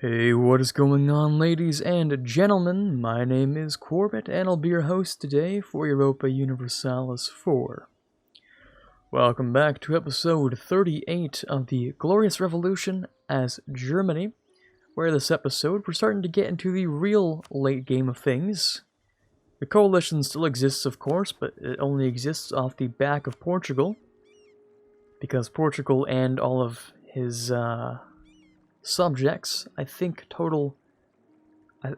Hey, what is going on, ladies and gentlemen? My name is Quarbit, and I'll be your host today for Europa Universalis 4. Welcome back to episode 38 of the Glorious Revolution as Germany, where this episode we're starting to get into the real late game of things. The coalition still exists, of course, but it only exists off the back of Portugal, because Portugal and all of his subjects, I think, total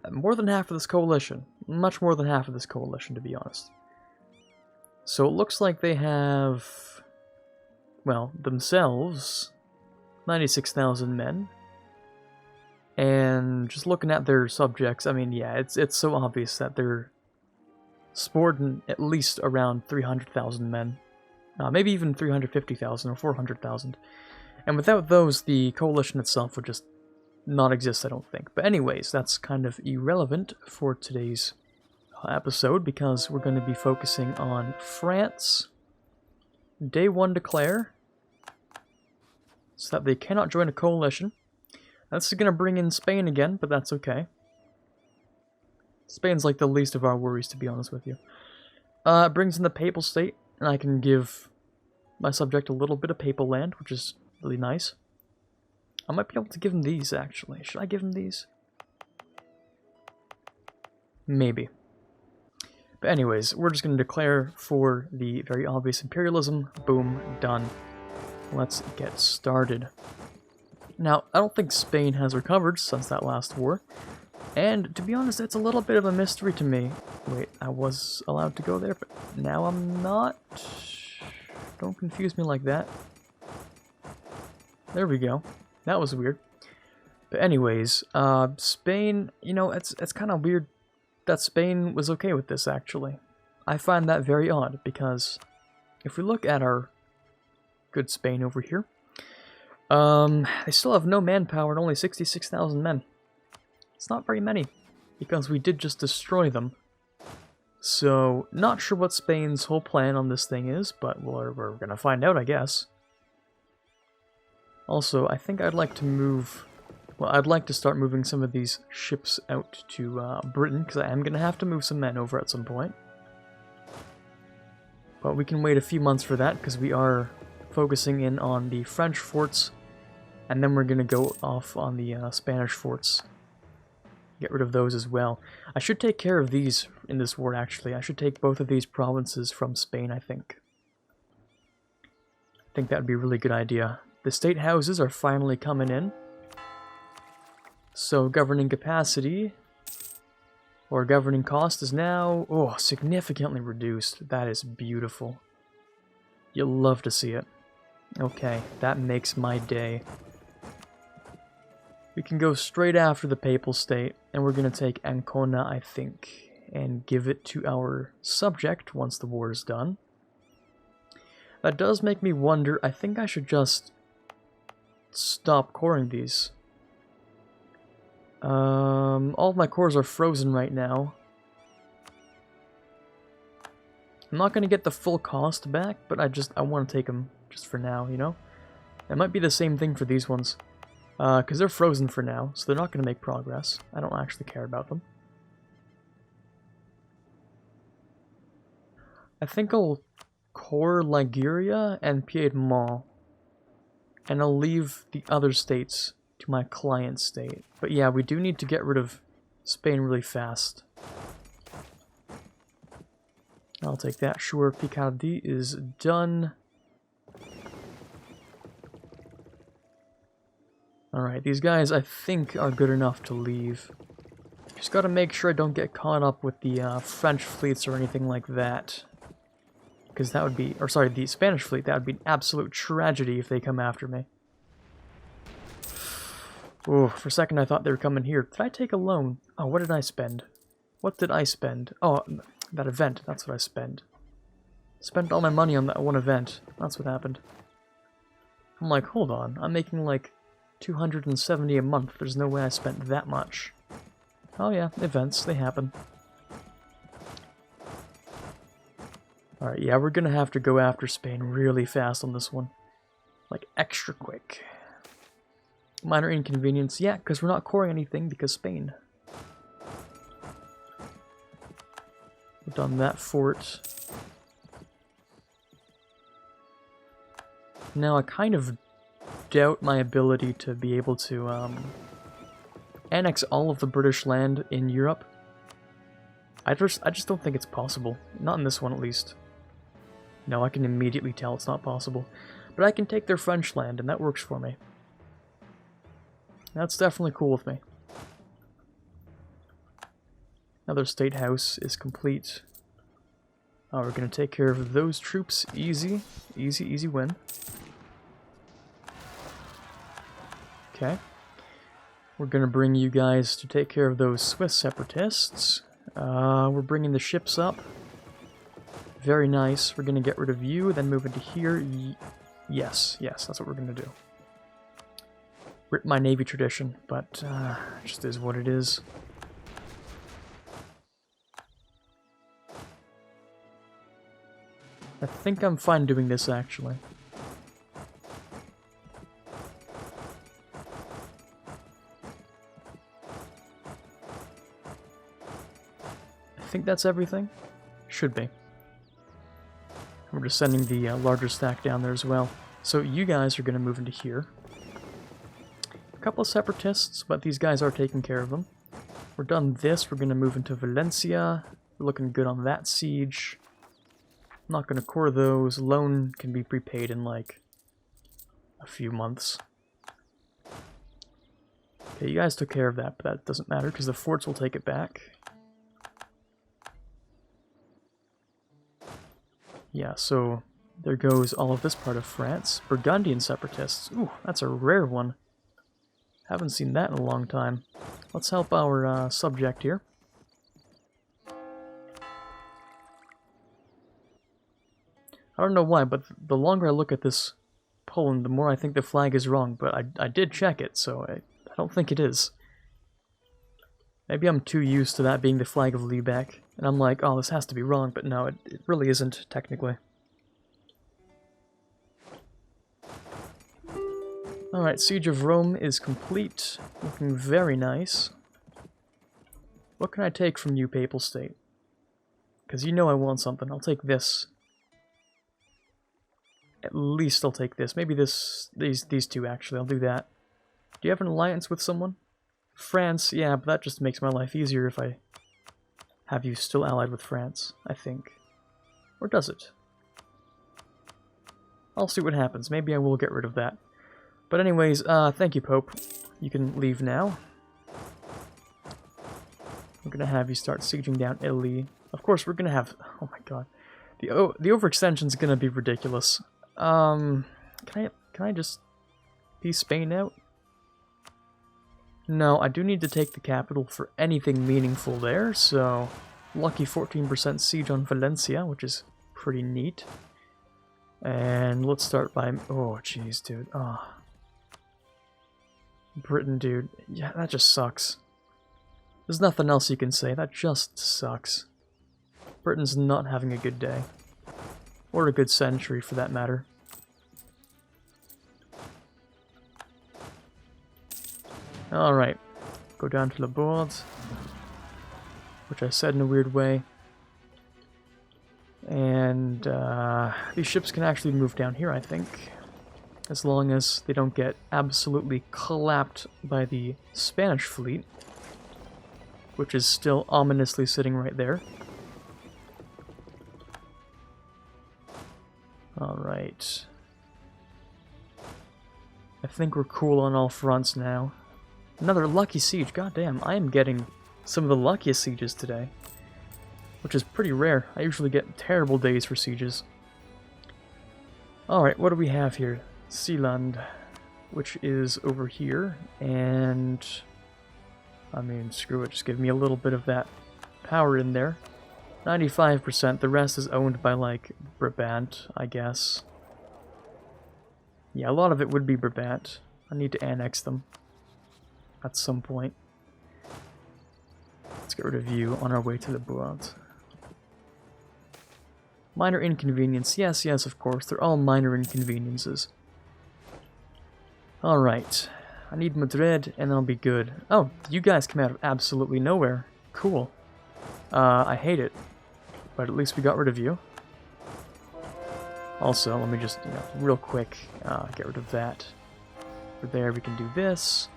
more than half of this coalition. Much more than half of this coalition, to be honest. So it looks like they have, well, themselves, 96,000 men. And just looking at their subjects, I mean, yeah, it's so obvious that they're sporting at least around 300,000 men. Maybe even 350,000 or 400,000. And without those, the coalition itself would just not exist, I don't think. But anyways, that's kind of irrelevant for today's episode, because we're going to be focusing on France. Day 1 declare, so that they cannot join a coalition. This is going to bring in Spain again, but that's okay. Spain's like the least of our worries, to be honest with you. It brings in the Papal State, and I can give my subject a little bit of papal land, which is really nice. I might be able to give him these, actually. Should I give him these? Maybe. But anyways, we're just going to declare for the very obvious imperialism. Boom, done. Let's get started. Now, I don't think Spain has recovered since that last war. And, to be honest, it's a little bit of a mystery to me. Wait, I was allowed to go there, but now I'm not. Don't confuse me like that. There we go. That was weird. But anyways, Spain, you know, it's kind of weird that Spain was okay with this, actually. I find that very odd, because if we look at our good Spain over here, they still have no manpower and only 66,000 men. It's not very many, because we did just destroy them. So, not sure what Spain's whole plan on this thing is, but we're gonna find out, I guess. Also, I think I'd like to move... Well, I'd like to start moving some of these ships out to Britain, because I am going to have to move some men over at some point. But we can wait a few months for that, because we are focusing in on the French forts, and then we're going to go off on the Spanish forts. Get rid of those as well. I should take care of these in this war, actually. I should take both of these provinces from Spain, I think. I think that would be a really good idea. The state houses are finally coming in. So governing capacity, or governing cost, is now, significantly reduced. That is beautiful. You'll love to see it. Okay, that makes my day. We can go straight after the Papal State, and we're going to take Ancona, I think, and give it to our subject once the war is done. That does make me wonder, I think I should just stop coring these. All of my cores are frozen right now. I'm not going to get the full cost back, but I want to take them just for now, you know? It might be the same thing for these ones. Because they're frozen for now, so they're not going to make progress. I don't actually care about them. I think I'll core Liguria and Piedmont. And I'll leave the other states to my client state. But yeah, we do need to get rid of Spain really fast. I'll take that. Sure, Picardy is done. Alright, these guys I think are good enough to leave. Just gotta make sure I don't get caught up with the French fleets or anything like that. Because that would be, or sorry, the Spanish fleet, that would be an absolute tragedy if they come after me. Oh, for a second I thought they were coming here. Did I take a loan? Oh, what did I spend? What did I spend? Oh, that event, that's what I spent. Spent all my money on that one event. That's what happened. I'm like, hold on, I'm making like 270 a month. There's no way I spent that much. Oh yeah, events, they happen. Alright, yeah, we're gonna have to go after Spain really fast on this one. Like, extra quick. Minor inconvenience, yeah, because we're not coring anything because Spain. We've done that fort. Now I kind of doubt my ability to be able to annex all of the British land in Europe. I just don't think it's possible. Not in this one, at least. No, I can immediately tell it's not possible. But I can take their French land, and that works for me. That's definitely cool with me. Another state house is complete. We're going to take care of those troops. Easy. Easy, easy win. Okay. We're going to bring you guys to take care of those Swiss separatists. We're bringing the ships up. Very nice. We're going to get rid of you, then move into here. Yes, that's what we're going to do. Rip my navy tradition, but just is what it is. I think I'm fine doing this, actually. I think that's everything. Should be. We're just sending the larger stack down there as well. So you guys are going to move into here. A couple of separatists, but these guys are taking care of them. We're done this. We're going to move into Valencia. We're looking good on that siege. I'm not going to core those. Loan can be prepaid in like a few months. Okay, you guys took care of that, but that doesn't matter because the forts will take it back. Yeah, so there goes all of this part of France. Burgundian separatists. Ooh, that's a rare one. Haven't seen that in a long time. Let's help our subject here. I don't know why, but the longer I look at this Poland, the more I think the flag is wrong, but I did check it, so I don't think it is. Maybe I'm too used to that being the flag of Lübeck, and I'm like, oh, this has to be wrong, but no, it really isn't, technically. Alright, Siege of Rome is complete. Looking very nice. What can I take from you, Papal State? Because you know I want something. I'll take this. At least I'll take this. Maybe these two, actually. I'll do that. Do you have an alliance with someone? France, yeah, but that just makes my life easier if I have you still allied with France, I think. Or does it? I'll see what happens. Maybe I will get rid of that. But anyways, thank you, Pope. You can leave now. I'm gonna have you start sieging down Italy. Of course, we're gonna have... Oh my god. The overextension's gonna be ridiculous. Can I just piece Spain out? No, I do need to take the capital for anything meaningful there, so... Lucky 14% siege on Valencia, which is pretty neat. And let's start by... Oh, jeez, dude. Oh. Britain, dude. Yeah, that just sucks. There's nothing else you can say. That just sucks. Britain's not having a good day. Or a good century, for that matter. Alright. Go down to the board. Which I said in a weird way. And these ships can actually move down here, I think. As long as they don't get absolutely clapped by the Spanish fleet. Which is still ominously sitting right there. Alright. I think we're cool on all fronts now. Another lucky siege. Goddamn, I am getting some of the luckiest sieges today. Which is pretty rare. I usually get terrible days for sieges. Alright, what do we have here? Sealand, which is over here. And... I mean, screw it. Just give me a little bit of that power in there. 95%. The rest is owned by, like, Brabant, I guess. Yeah, a lot of it would be Brabant. I need to annex them. At some point. Let's get rid of you on our way to the Bois. Minor inconvenience. Yes, yes, of course. They're all minor inconveniences. Alright. I need Madrid, and I'll be good. Oh, you guys come out of absolutely nowhere. Cool. I hate it, but at least we got rid of you. Also, let me just, real quick, get rid of that. Over there, we can do this.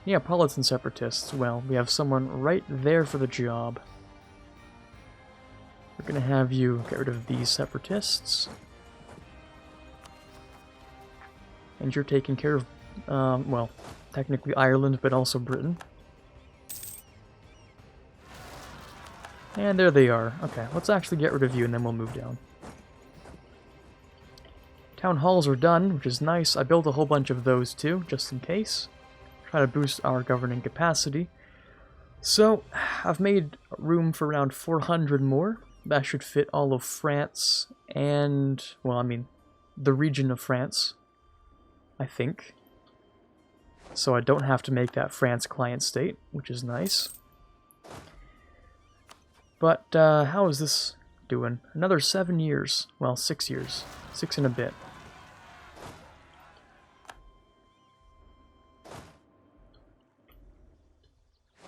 Yeah, prolets and separatists. Well, we have someone right there for the job. We're gonna have you get rid of these separatists. And you're taking care of, well, technically Ireland, but also Britain. And there they are. Okay, let's actually get rid of you and then we'll move down. Town halls are done, which is nice. I built a whole bunch of those too, just in case. Try to boost our governing capacity. So, I've made room for around 400 more. That should fit all of France and, well, I mean, the region of France, I think. So I don't have to make that France client state, which is nice. But how is this doing? Another 7 years. Well, 6 years. 6 and a bit.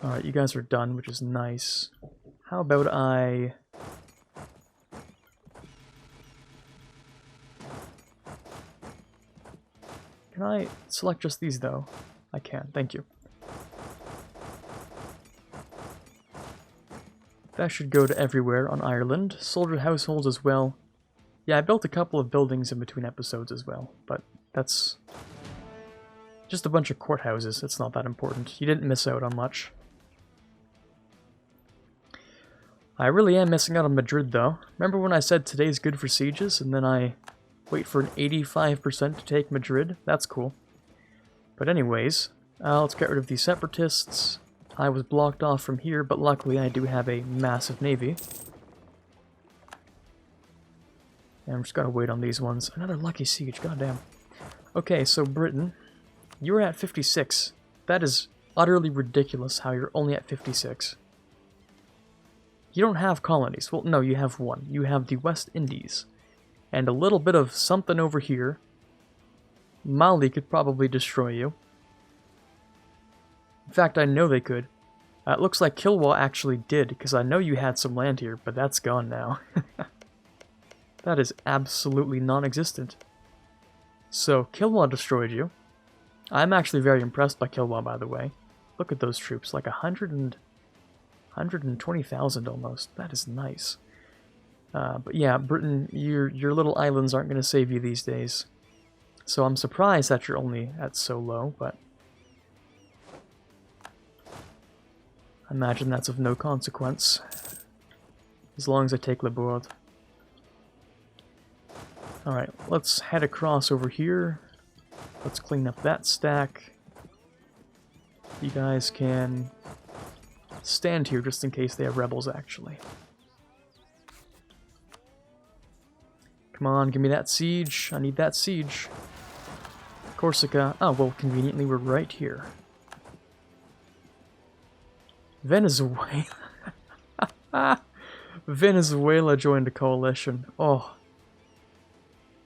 Alright, you guys are done, which is nice. How about I... Can I select just these, though? I can, thank you. That should go to everywhere on Ireland. Soldier households as well. Yeah, I built a couple of buildings in between episodes as well, but that's just a bunch of courthouses. It's not that important. You didn't miss out on much. I really am missing out on Madrid, though. Remember when I said today's good for sieges, and then I wait for an 85% to take Madrid? That's cool. But anyways, let's get rid of these separatists. I was blocked off from here, but luckily I do have a massive navy. And I'm just gotta wait on these ones. Another lucky siege, goddamn. Okay, so Britain, you're at 56. That is utterly ridiculous how you're only at 56. You don't have colonies. Well, no, you have one. You have the West Indies. And a little bit of something over here. Mali could probably destroy you. In fact, I know they could. It looks like Kilwa actually did, because I know you had some land here, but that's gone now. That is absolutely non-existent. So, Kilwa destroyed you. I'm actually very impressed by Kilwa, by the way. Look at those troops, like 120,000 almost. That is nice. But yeah, Britain, your little islands aren't going to save you these days. So I'm surprised that you're only at so low, but I imagine that's of no consequence. As long as I take Le Bourd. Alright, let's head across over here. Let's clean up that stack. You guys can stand here just in case they have rebels, actually. Come on, give me that siege. I need that siege. Corsica. Oh, well, conveniently, we're right here. Venezuela. Venezuela joined a coalition. Oh.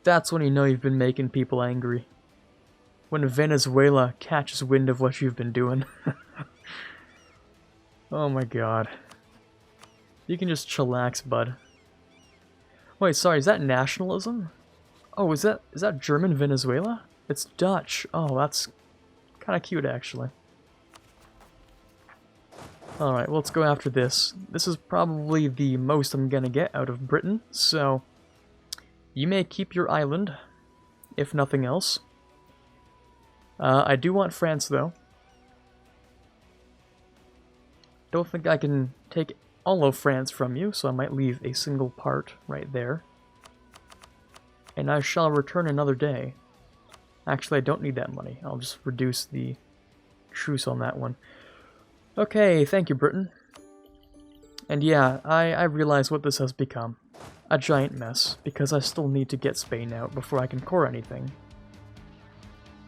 That's when you know you've been making people angry. When Venezuela catches wind of what you've been doing. Oh my god. You can just chillax, bud. Wait, sorry, is that nationalism? Oh, is that German Venezuela? It's Dutch. Oh, that's kind of cute, actually. Alright, well, let's go after this. This is probably the most I'm gonna get out of Britain, so you may keep your island, if nothing else. I do want France, though. Don't think I can take all of France from you, so I might leave a single part right there. And I shall return another day. Actually, I don't need that money. I'll just reduce the truce on that one. Okay, thank you, Britain. And yeah, I realize what this has become. A giant mess, because I still need to get Spain out before I can core anything.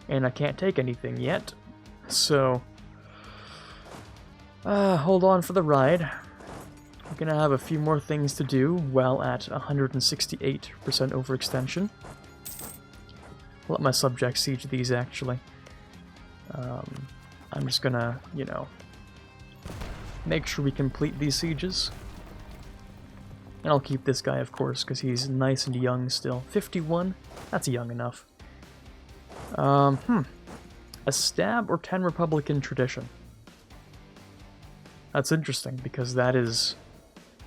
And I can't take anything yet, so hold on for the ride. We're gonna have a few more things to do while at 168% overextension. I'll let my subjects siege these, actually. I'm just gonna, you know, make sure we complete these sieges. And I'll keep this guy, of course, because he's nice and young still. 51? That's young enough. A stab or 10 Republican tradition? That's interesting, because that is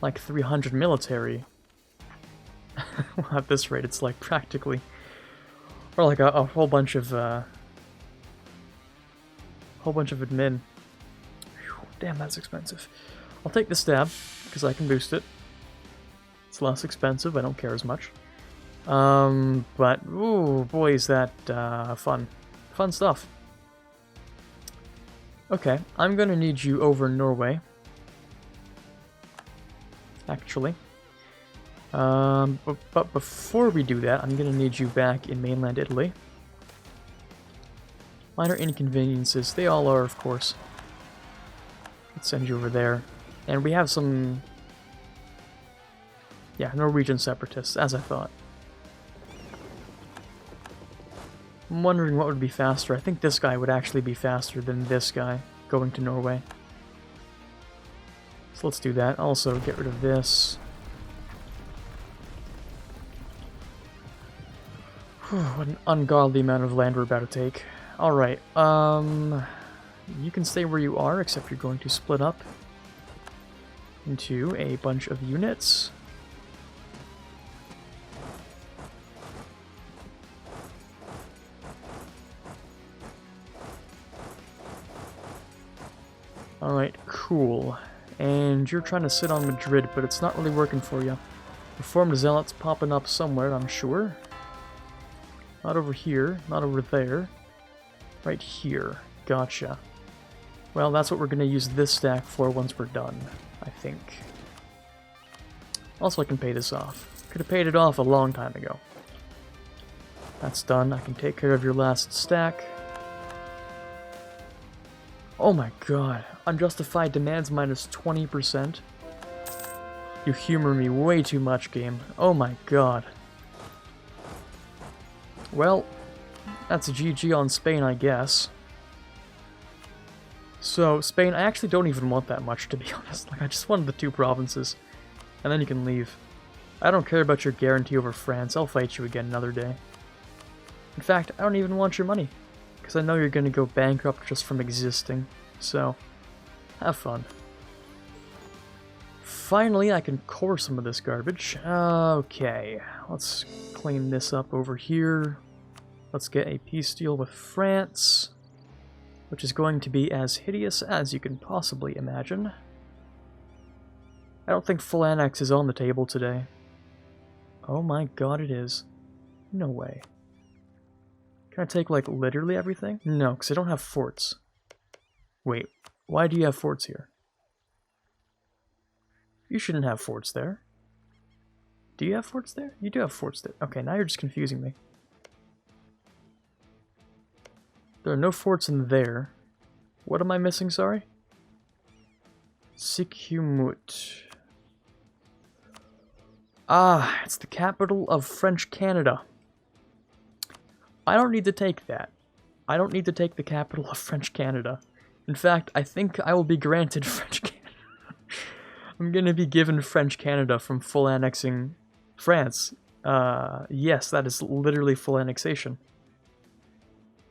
like 300 military. Well, at this rate, it's like practically... Or like a whole bunch of admin. Whew, damn, that's expensive. I'll take the stab, because I can boost it. It's less expensive, I don't care as much. But, ooh, boy, is that fun. Fun stuff. Okay, I'm gonna need you over in Norway. Actually. But before we do that, I'm gonna need you back in mainland Italy. Minor inconveniences, they all are, of course. Let's send you over there. And we have some... Yeah, Norwegian separatists, as I thought. I'm wondering what would be faster. I think this guy would actually be faster than this guy going to Norway. So let's do that. Also, get rid of this. Whew, what an ungodly amount of land we're about to take. Alright, you can stay where you are, except you're going to split up into a bunch of units. Alright, cool. And you're trying to sit on Madrid, but it's not really working for you. Reformed zealots popping up somewhere, I'm sure. Not over here, not over there. Right here. Gotcha. Well, that's what we're going to use this stack for once we're done, I think. Also, I can pay this off. Could have paid it off a long time ago. That's done. I can take care of your last stack. Oh my god. Unjustified demands minus 20%. You humor me way too much, game. Oh my god. Well, that's a GG on Spain, I guess. So, Spain, I actually don't even want that much, to be honest. Like, I just wanted the 2 provinces. And then you can leave. I don't care about your guarantee over France. I'll fight you again another day. In fact, I don't even want your money. Because I know you're going to go bankrupt just from existing. So, have fun. Finally, I can core some of this garbage. Okay, let's clean this up over here. Let's get a peace deal with France, which is going to be as hideous as you can possibly imagine. I don't think full annex is on the table today. Oh my god, it is. No way. Can I take, like, literally everything? No, because I don't have forts. Wait, why do you have forts here? You shouldn't have forts there. Do you have forts there? You do have forts there. Okay, now you're just confusing me. There are no forts in there. What am I missing, sorry? Sikumut. Ah, it's the capital of French Canada. I don't need to take that. I don't need to take the capital of French Canada. In fact, I think I will be granted French Canada. I'm gonna be given French Canada from full annexing France. Yes, that is literally full annexation.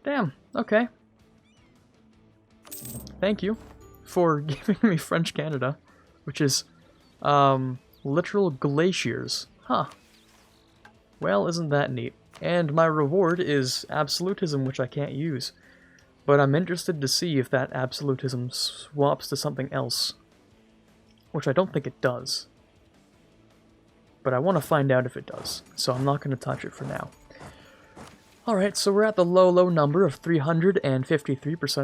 Damn, okay. Thank you for giving me French Canada, which is, literal glaciers. Huh. Well, isn't that neat? And my reward is absolutism, which I can't use. But I'm interested to see if that absolutism swaps to something else. Which I don't think it does. But I want to find out if it does, so I'm not going to touch it for now. Alright, so we're at the low number of 353%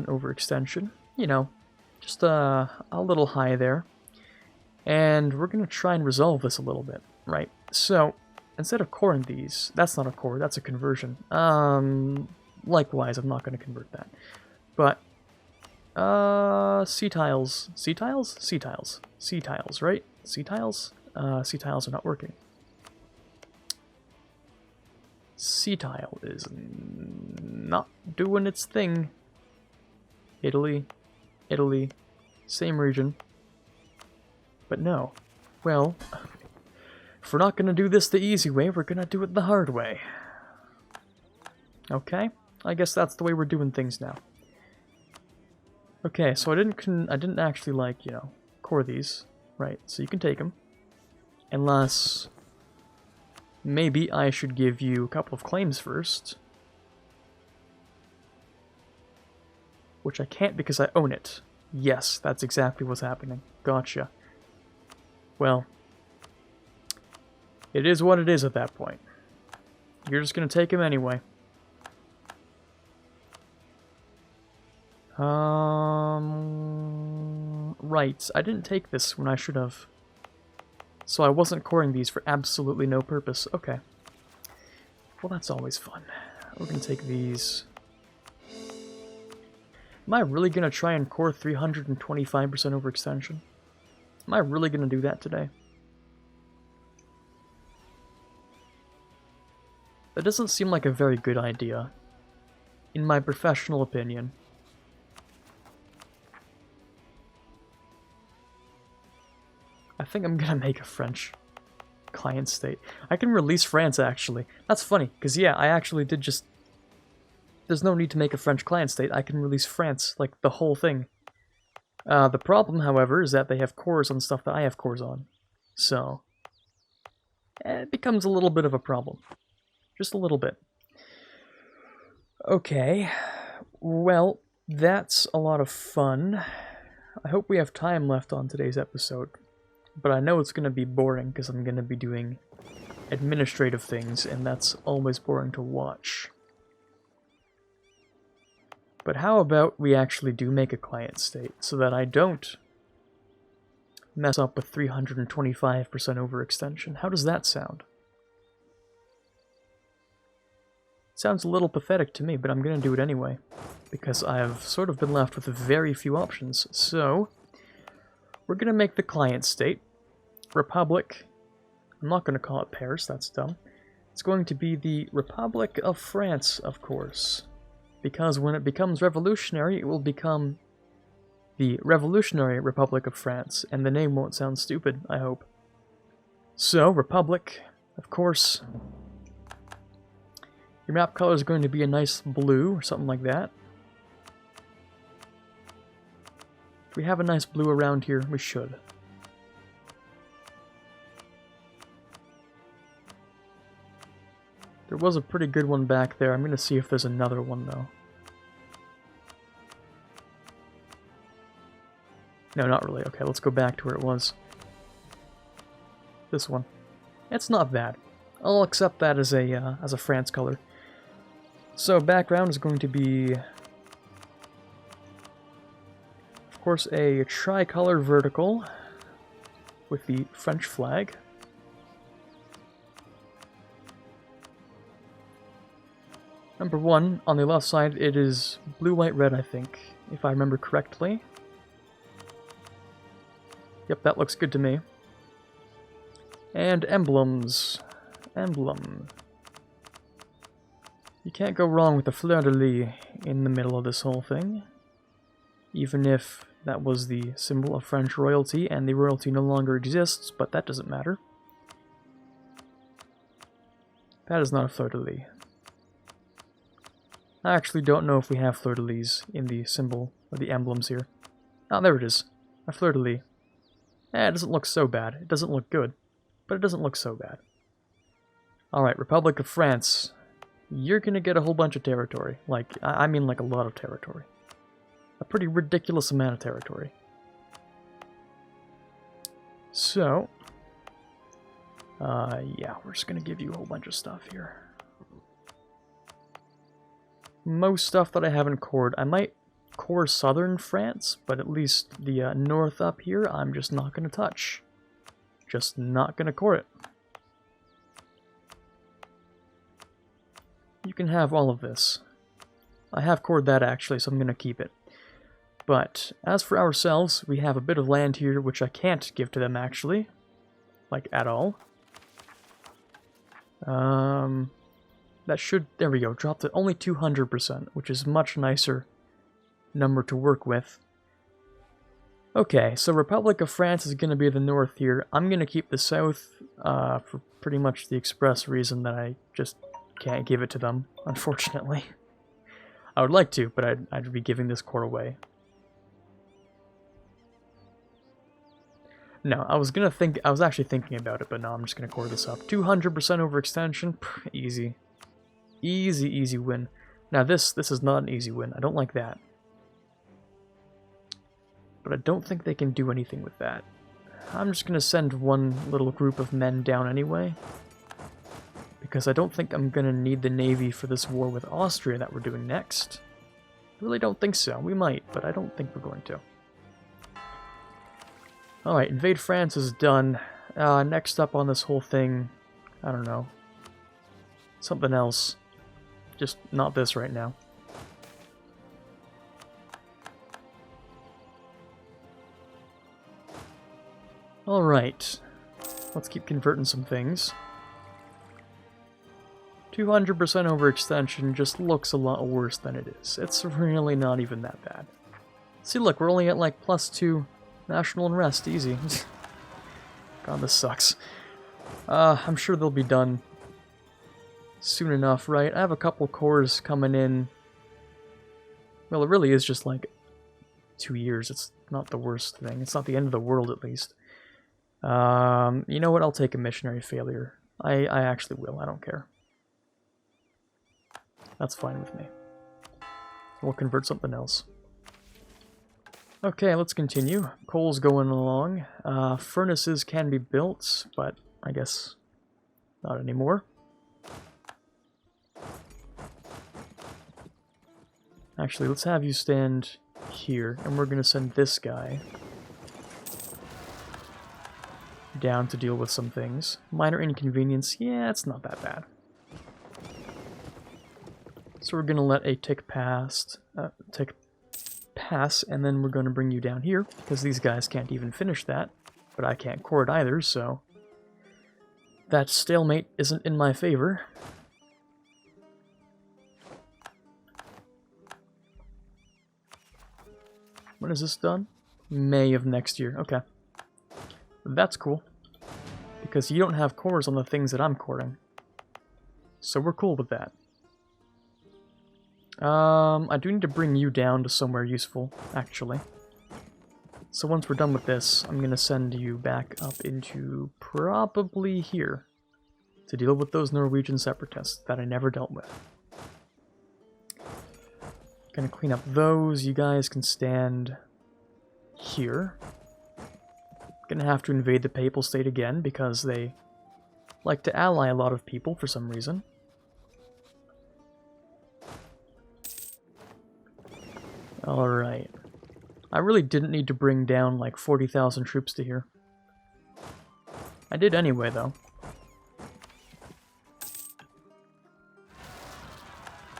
overextension. You know, just a little high there. And we're going to try and resolve this a little bit, right? So, instead of coring these, that's not a core, that's a conversion. Likewise, I'm not going to convert that. But, C-tiles, C-tiles? C-tiles. C-tiles, right? C-tiles? C-tiles are not working. C-tile is not doing its thing. Italy, Italy, same region. But no. Well, if we're not going to do this the easy way, we're going to do it the hard way. Okay? I guess that's the way we're doing things now. Okay, so I didn't actually, like, you know, core these. Right, so you can take them. Unless... maybe I should give you a couple of claims first. Which I can't because I own it. Yes, that's exactly what's happening. Gotcha. Well, it is what it is at that point. You're just gonna take him anyway. Right, I didn't take this when I should have. So I wasn't coring these for absolutely no purpose. Okay. Well, that's always fun. We're gonna take these. Am I really gonna try and core 325% overextension? Am I really gonna do that today? That doesn't seem like a very good idea, in my professional opinion. I think I'm gonna make a French client state. I can release France, actually. That's funny, because yeah, I actually did just... There's no need to make a French client state. I can release France, like, the whole thing. The problem, however, is that they have cores on stuff that I have cores on. So... it becomes a little bit of a problem. Just a little bit. Okay. Well, that's a lot of fun. I hope we have time left on today's episode. But I know it's going to be boring because I'm going to be doing administrative things, and that's always boring to watch. But how about we actually do make a client state so that I don't mess up with 325% overextension? How does that sound? Sounds a little pathetic to me, but I'm going to do it anyway, because I've sort of been left with very few options. So, we're going to make the client state. Republic. I'm not going to call it Paris, that's dumb. It's going to be the Republic of France, of course. Because when it becomes revolutionary, it will become the Revolutionary Republic of France, and the name won't sound stupid, I hope. So, Republic, of course. Your map color is going to be a nice blue, or something like that. Do we have a nice blue around here? We should. There was a pretty good one back there. I'm going to see if there's another one, though. No, not really. Okay, let's go back to where it was. This one. It's not bad. I'll accept that as a France color. So, background is going to be... of course, a tricolor vertical with the French flag. Number one, on the left side, it is blue, white, red, I think, if I remember correctly. Yep, that looks good to me. And emblems. Emblem. You can't go wrong with the fleur-de-lis in the middle of this whole thing. Even if that was the symbol of French royalty, and the royalty no longer exists, but that doesn't matter. That is not a fleur-de-lis. I actually don't know if we have fleur-de-lis in the symbol, or the emblems here. Oh, there it is. A fleur-de-lis. It doesn't look so bad. It doesn't look good, but it doesn't look so bad. Alright, Republic of France. You're gonna get a whole bunch of territory. Like, I mean like a lot of territory. A pretty ridiculous amount of territory. So... yeah, we're just gonna give you a whole bunch of stuff here. Most stuff that I haven't cored. I might core southern France, but at least the north up here, I'm just not going to touch. Just not going to core it. You can have all of this. I have cored that actually, so I'm going to keep it. But as for ourselves, we have a bit of land here which I can't give to them actually. Like, at all. That should, there we go, dropped to only 200%, which is much nicer number to work with. Okay, so Republic of France is going to be the north here. I'm going to keep the south for pretty much the express reason that I just can't give it to them, unfortunately. I would like to, but I'd be giving this core away. No, I was actually thinking about it, but no, I'm just gonna core this up. 200% overextension, easy. Easy, easy win. Now this is not an easy win, I don't like that. But I don't think they can do anything with that. I'm just gonna send one little group of men down anyway. Because I don't think I'm gonna need the navy for this war with Austria that we're doing next. I really don't think so. We might, but I don't think we're going to. Alright, Invade France is done. Next up on this whole thing, I don't know. Something else. Just not this right now. Alright. Let's keep converting some things. 200% overextension just looks a lot worse than it is. It's really not even that bad. See, look, we're only at like +2 national unrest. Easy. God, this sucks. I'm sure they'll be done soon enough, right? I have a couple cores coming in. Well, it really is just like 2 years. It's not the worst thing. It's not the end of the world, at least. You know what? I'll take a missionary failure. I actually will. I don't care. That's fine with me. We'll convert something else. Okay, let's continue. Coal's going along. Furnaces can be built, but I guess not anymore. Actually, let's have you stand here, and we're going to send this guy down to deal with some things. Minor inconvenience, yeah, it's not that bad. So we're going to let a tick pass, and then we're going to bring you down here, because these guys can't even finish that, but I can't core it either, so that stalemate isn't in my favor. When is this done? May of next year, okay. That's cool, because you don't have cores on the things that I'm coring, so we're cool with that. I do need to bring you down to somewhere useful, actually. So once we're done with this, I'm going to send you back up into probably here to deal with those Norwegian separatists that I never dealt with. Gonna clean up those. You guys can stand here. Gonna have to invade the Papal State again because they like to ally a lot of people for some reason. Alright. I really didn't need to bring down like 40,000 troops to here. I did anyway, though.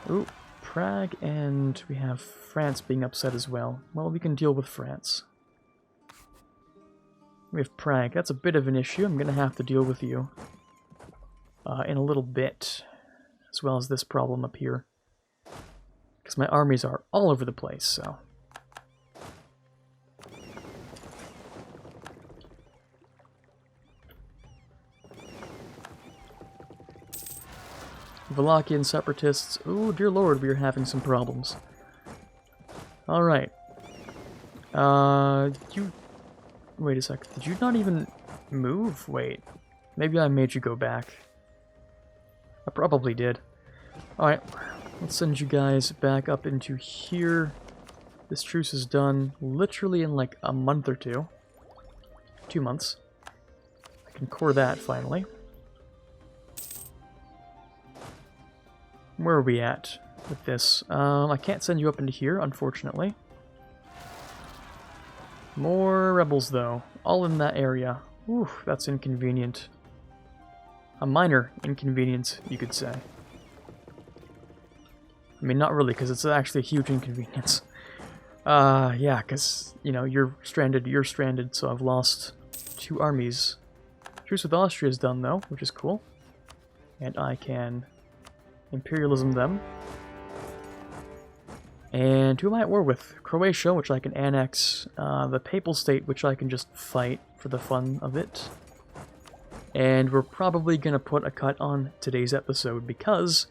Ooh, Prague, and we have France being upset as well. Well, we can deal with France. We have Prague. That's a bit of an issue. I'm going to have to deal with you in a little bit, as well as this problem up here. Because my armies are all over the place, so... Wallachian separatists. Oh, dear lord, we are having some problems. Alright. You... Wait a sec. Did you not even move? Wait. Maybe I made you go back. I probably did. Alright. Let's send you guys back up into here. This truce is done literally in like a month or two. 2 months. I can core that finally. Where are we at with this? I can't send you up into here, unfortunately. More rebels, though. All in that area. Ooh, that's inconvenient. A minor inconvenience, you could say. I mean, not really, because it's actually a huge inconvenience. Yeah, because, you know, you're stranded, so I've lost 2 armies. Truce with Austria is done, though, which is cool. And I can imperialism them. And who am I at war with? Croatia, which I can annex. The Papal State, which I can just fight for the fun of it. And we're probably going to put a cut on today's episode because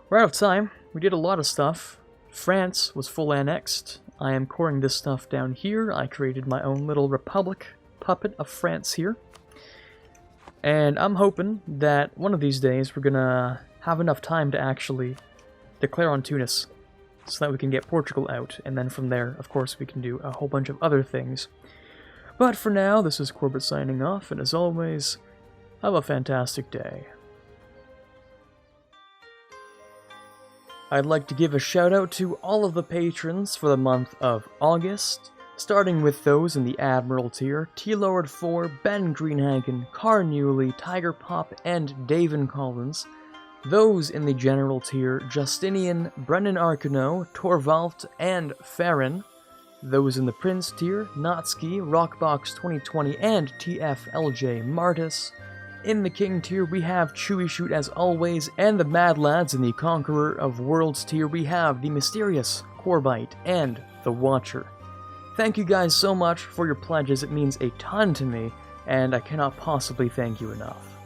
we're out of time. We did a lot of stuff. France was full annexed. I am coring this stuff down here. I created my own little republic puppet of France here. And I'm hoping that one of these days we're going to have enough time to actually declare on Tunis, so that we can get Portugal out, and then from there, of course, we can do a whole bunch of other things. But for now, this is Quarbit signing off, and as always, have a fantastic day. I'd like to give a shout out to all of the patrons for the month of August, starting with those in the Admiral tier: T-Lord 4, Ben Greenhagen, Car Newley, Tiger Pop, and Davin Collins. Those in the General tier: Justinian, Brennan Arcano, Torvald, and Farron. Those in the Prince tier: Natsuki, Rockbox 2020, and TFLJ Martis. In the King tier, we have Chewy Shoot as always, and the Mad Lads. In the Conqueror of Worlds tier, we have the Mysterious, Quarbit, and the Watcher. Thank you guys so much for your pledges. It means a ton to me, and I cannot possibly thank you enough.